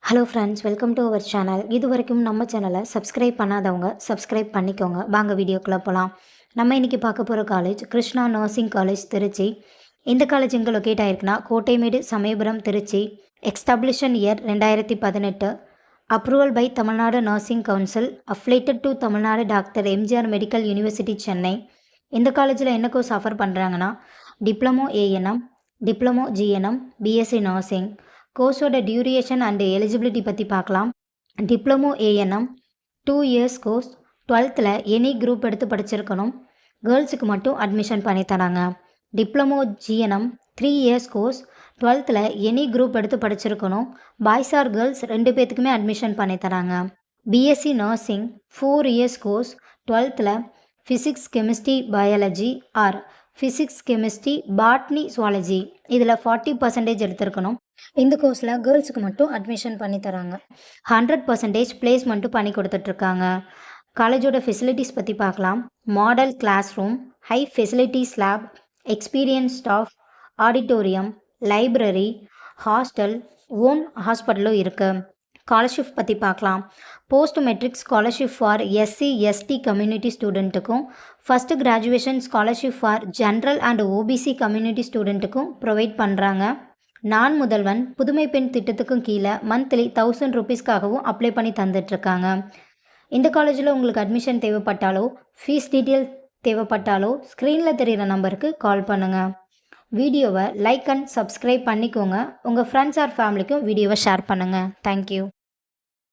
Hello friends, welcome to our channel. இது வரைக்கும் நம்ம சேனலை சப்ஸ்கிரைப் பண்ணாதவங்க சப்ஸ்கிரைப் பண்ணிக்கோங்க. வாங்க வீடியோக்குள்ளே போகலாம். நம்ம இன்றைக்கி பார்க்க போகிற college Krishna nursing college Trichy. இந்த காலேஜ் எங்கே லொக்கேட் ஆகிருக்குன்னா Kottaimedu Samayapuram Trichy. Establishment year 2018. Approval by Tamil Nadu nursing council. Affiliated to Tamil Nadu doctor MGR medical university Chennai. இந்த காலேஜில் என்ன கோர்ஸ் ஆஃபர் பண்ணுறாங்கன்னா diploma ANM, diploma GNM, BSc nursing. கோர்ஸோட டியூரேஷன் அண்ட் எலிஜிபிலிட்டி பற்றி பார்க்கலாம். டிப்ளமோ ANM 2 years course. 12th any group எடுத்து படிச்சிருக்கணும். கேர்ள்ஸுக்கு மட்டும் அட்மிஷன் பண்ணி தராங்க. Diploma GNM 3 years course. 12th any group எடுத்து படிச்சிருக்கணும். பாய்ஸ் ஆர் கேர்ள்ஸ் 2 பேத்துக்குமே அட்மிஷன் பண்ணி தராங்க. BSc nursing 4 years course. 12th physics chemistry biology R physics chemistry botany zoology இதில் 40% எடுத்திருக்கணும். இந்த கோர்ஸில் கேர்ள்ஸுக்கு மட்டும் அட்மிஷன் பண்ணி தராங்க. 100% பிளேஸ்மெண்ட்டும் பண்ணி கொடுத்துட்ருக்காங்க. காலேஜோட ஃபெசிலிட்டிஸ் பற்றி பார்க்கலாம். Model class room, high facilities lab, experience staff, auditorium, library, hostel, own ஹாஸ்பிட்டலும் இருக்குது. ஸ்காலர்ஷிப் பற்றி பார்க்கலாம். Post matric scholarship for SC ST community ஸ்டூடெண்ட்டுக்கும், first graduation scholarship for general and OBC community ஸ்டூடெண்ட்டுக்கும் ப்ரொவைட் பண்ணுறாங்க. நான் முதல்வன் புதுமை பெண் திட்டத்துக்கும் கீழே மந்த்லி 1000 ருபீஸ்க்காகவும் அப்ளை பண்ணி தந்துட்டுருக்காங்க. இந்த காலேஜில் உங்களுக்கு அட்மிஷன் தேவைப்பட்டாலோ ஃபீஸ் டீட்டெயில் தேவைப்பட்டாலோ ஸ்க்ரீனில் தெரிகிற நம்பருக்கு கால் பண்ணுங்கள். வீடியோவை லைக் அண்ட் சப்ஸ்கிரைப் பண்ணிக்கோங்க. உங்கள் ஃப்ரெண்ட்ஸ் ஆர் ஃபேமிலிக்கும் வீடியோவை ஷேர் பண்ணுங்கள். தேங்க்யூ.